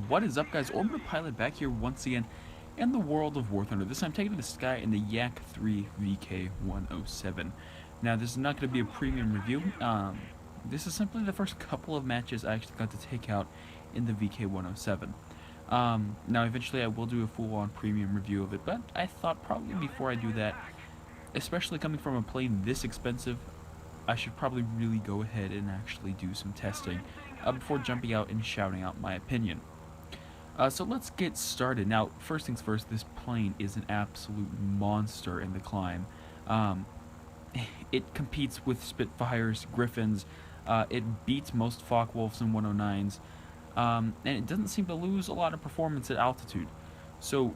What is up, guys? Orbital-Pilot back here once again in the world of Warthunder. This time taking to the sky in the Yak-3 VK107. Now, this is not going to be a premium review. This is simply the first couple of matches I actually got to take out in the VK107. Now, eventually I will do a full-on premium review of it, but I thought probably before I do that, especially coming from a plane this expensive, I should probably really go ahead and actually do some testing before jumping out and shouting out my opinion. So let's get started. Now, first things first, this plane is an absolute monster in the climb. It competes with Spitfires, Griffins, it beats most Focke-Wulfs and 109s, and it doesn't seem to lose a lot of performance at altitude. So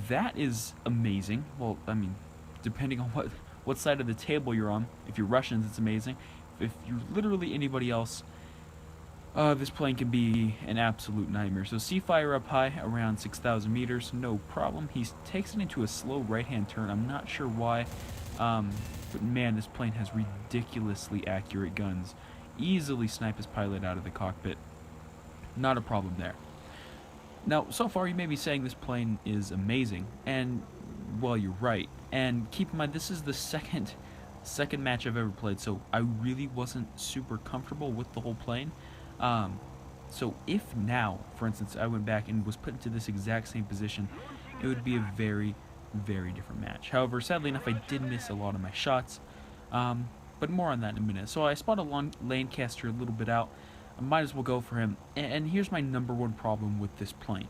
that is amazing. Well, I mean, depending on what side of the table you're on. If you're Russians, it's amazing. If you're literally anybody else, this plane can be an absolute nightmare. So C-Fire up high, around 6,000 meters, no problem. He takes it into a slow right-hand turn. I'm not sure why, but man, this plane has ridiculously accurate guns. Easily snipe his pilot out of the cockpit. Not a problem there. Now, so far you may be saying this plane is amazing, and, well, you're right. And keep in mind, this is the second match I've ever played, so I really wasn't super comfortable with the whole plane. So if now, for instance, I went back and was put into this exact same position, it would be a very, very different match. However, sadly enough, I did miss a lot of my shots, but more on that in a minute. So I spotted Lancaster a little bit out. I might as well go for him. And here's my number one problem with this plane.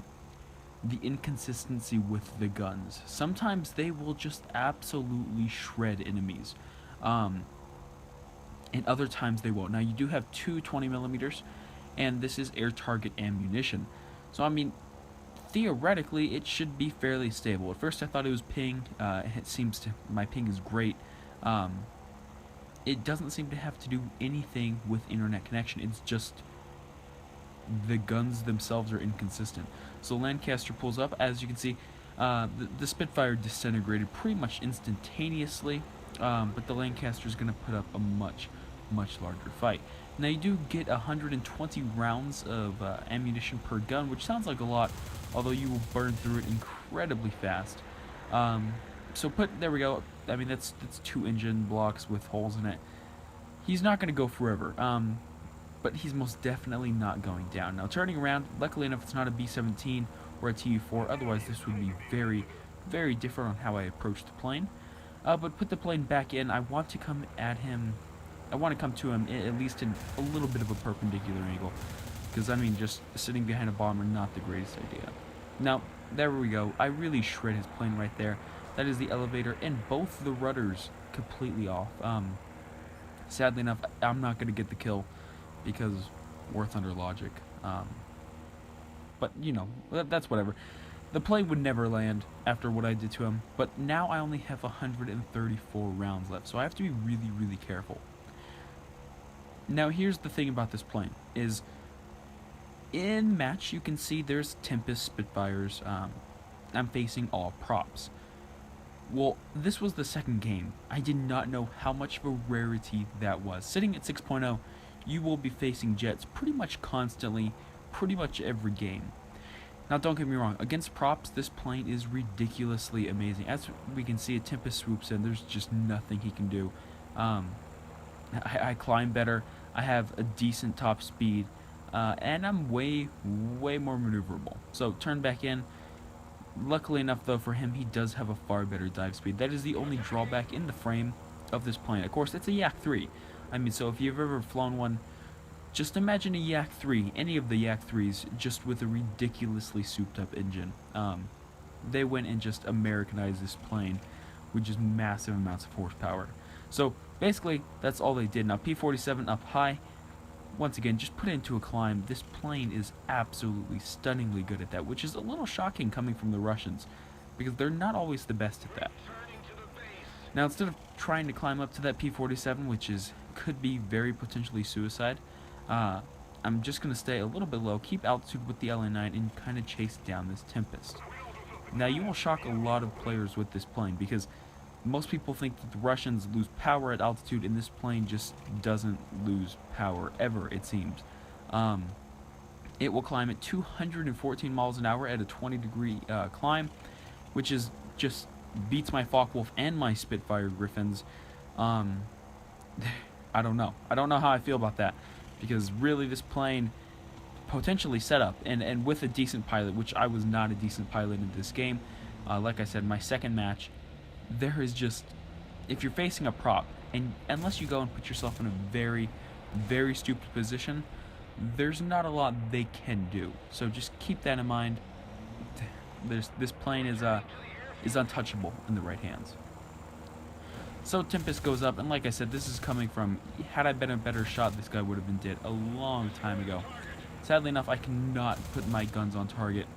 The inconsistency with the guns. Sometimes they will just absolutely shred enemies. And other times they won't. Now, you do have two 20mm, and this is air target ammunition. So, I mean, theoretically, it should be fairly stable. At first, I thought it was ping. It seems to, my ping is great. It doesn't seem to have to do anything with internet connection. It's just the guns themselves are inconsistent. So Lancaster pulls up. As you can see, the Spitfire disintegrated pretty much instantaneously, but the Lancaster is going to put up a much larger fight. Now, you do get 120 rounds of ammunition per gun, which sounds like a lot, although you will burn through it incredibly fast. So there we go. I mean, that's two engine blocks with holes in it. He's not going to go forever, but he's most definitely not going down. Now, turning around, luckily enough, it's not a B-17 or a Tu-4. Otherwise, this would be very, very different on how I approach the plane. But put the plane back in. I want to come at him. I want to come to him at least in a little bit of a perpendicular angle, because I mean, just sitting behind a bomber, not the greatest idea. Now, there we go. I really shred his plane right there. That is the elevator, and both the rudders completely off. Sadly enough, I'm not going to get the kill because Warthunder logic. But, you know, that's whatever. The plane would never land after what I did to him, but now I only have 134 rounds left, so I have to be really, really careful. Now, here's the thing about this plane, is in match, you can see there's Tempest Spitfires. I'm facing all props. Well, this was the second game. I did not know how much of a rarity that was. Sitting at 6.0, you will be facing jets pretty much constantly, pretty much every game. Now, don't get me wrong, against props, this plane is ridiculously amazing. As we can see, a Tempest swoops in, there's just nothing he can do. I climb better, I have a decent top speed, and I'm way more maneuverable. So, turn back in. Luckily enough, though, for him, he does have a far better dive speed. That is the only drawback in the frame of this plane. Of course, it's a Yak-3. I mean, so if you've ever flown one, just imagine a Yak-3, any of the Yak-3s, just with a ridiculously souped-up engine. They went and just Americanized this plane with just massive amounts of horsepower. So, basically, that's all they did. Now, P-47 up high. Once again, just put it into a climb. This plane is absolutely stunningly good at that, which is a little shocking coming from the Russians, because they're not always the best at that. Now, instead of trying to climb up to that P-47, which could be very potentially suicide, I'm just going to stay a little bit low, keep altitude with the LA-9, and kind of chase down this Tempest. Now, you will shock a lot of players with this plane, because most people think that the Russians lose power at altitude, and this plane just doesn't lose power ever, it seems. It will climb at 214 miles an hour at a 20-degree climb, which is just beats my Focke-Wulf and my Spitfire Griffins. I don't know. I don't know how I feel about that, because really this plane potentially set up, and with a decent pilot, which I was not a decent pilot in this game. Like I said, my second match, there is just, if you're facing a prop, and unless you go and put yourself in a very, very stupid position, there's not a lot they can do. So just keep that in mind. This plane is untouchable in the right hands. So Tempest goes up, and like I said, this is coming from, had I been a better shot, this guy would have been dead a long time ago. Sadly enough, I cannot put my guns on target.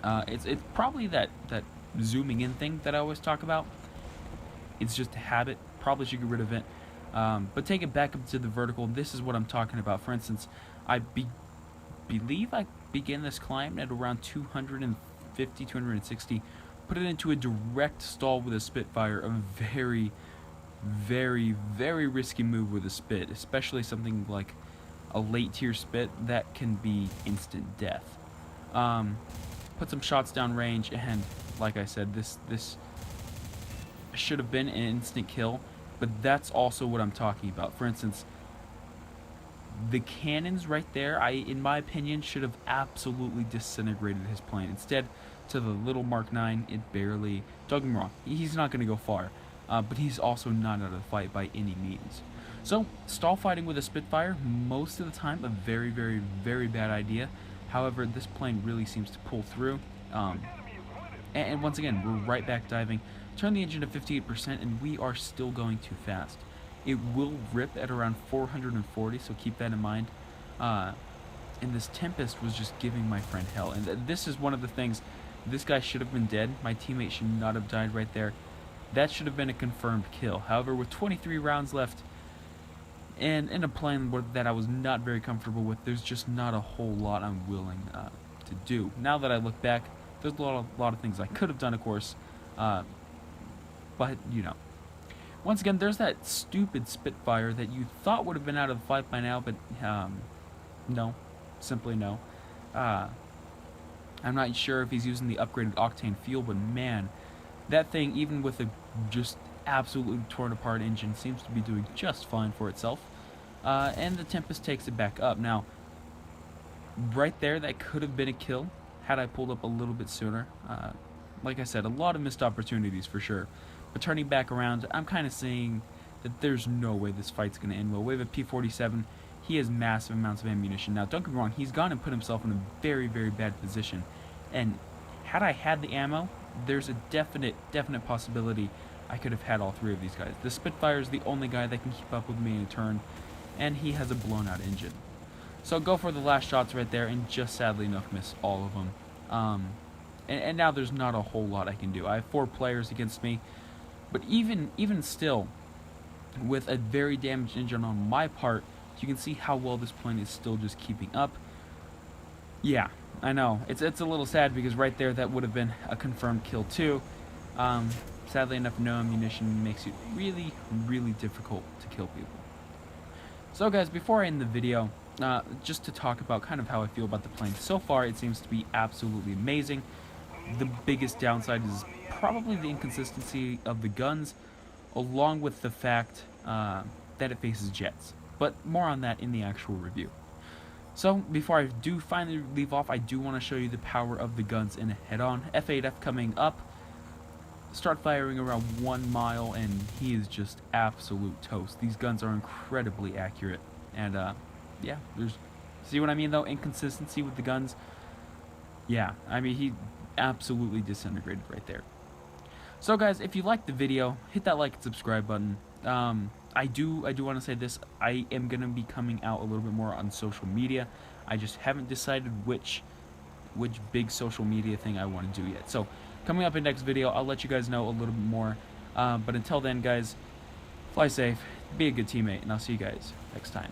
It's probably that zooming in thing that I always talk about. It's just a habit. Probably should get rid of it. But take it back up to the vertical. This is what I'm talking about. For instance, I believe I began this climb at around 250, 260. Put it into a direct stall with a Spitfire. A very, very, very risky move with a Spit, especially something like a late tier Spit that can be instant death. Put some shots down range, and like I said, this should have been an instant kill, but that's also what I'm talking about. For instance, the cannons right there, in my opinion, should have absolutely disintegrated his plane. Instead, to the little Mark 9, it barely, don't get me wrong, he's not going to go far, but he's also not out of the fight by any means. So, stall fighting with a Spitfire, most of the time, a very, very, very bad idea. However, this plane really seems to pull through. And once again, we're right back diving. Turn the engine to 58%, and we are still going too fast. It will rip at around 440, so keep that in mind. And this Tempest was just giving my friend hell. And this is one of the things, this guy should have been dead. My teammate should not have died right there. That should have been a confirmed kill. However, with 23 rounds left, and in a plane that I was not very comfortable with, there's just not a whole lot I'm willing to do. Now that I look back, there's a lot of things I could have done, of course, but, you know. Once again, there's that stupid Spitfire that you thought would have been out of the fight by now, but no, simply no. I'm not sure if he's using the upgraded octane fuel, but man, that thing, even with a just absolutely torn apart engine, seems to be doing just fine for itself. And the Tempest takes it back up. Now, right there, that could have been a kill had I pulled up a little bit sooner. Like I said, a lot of missed opportunities for sure. But turning back around, I'm kind of seeing that there's no way this fight's going to end well. We have a P-47. He has massive amounts of ammunition. Now, don't get me wrong, he's gone and put himself in a very, very bad position. And had I had the ammo, there's a definite possibility I could have had all three of these guys. The Spitfire is the only guy that can keep up with me in a turn, and he has a blown-out engine. So go for the last shots right there, and just sadly enough miss all of them. And now there's not a whole lot I can do. I have 4 players against me, but even still, with a very damaged engine on my part, you can see how well this plane is still just keeping up. Yeah, I know. It's a little sad because right there that would have been a confirmed kill too. Sadly enough, no ammunition makes it really, really difficult to kill people. So guys, before I end the video, just to talk about kind of how I feel about the plane. So far, it seems to be absolutely amazing. The biggest downside is probably the inconsistency of the guns, along with the fact that it faces jets. But more on that in the actual review. So, before I do finally leave off, I do want to show you the power of the guns in a head-on. F8F coming up. Start firing around 1 mile, and he is just absolute toast. These guns are incredibly accurate. And, yeah, see what I mean, though? Inconsistency with the guns. Yeah, I mean, he absolutely disintegrated right there. So, guys, if you liked the video, hit that like and subscribe button. I do want to say this. I am going to be coming out a little bit more on social media. I just haven't decided which big social media thing I want to do yet. So, coming up in next video, I'll let you guys know a little bit more. But until then, guys, fly safe, be a good teammate, and I'll see you guys next time.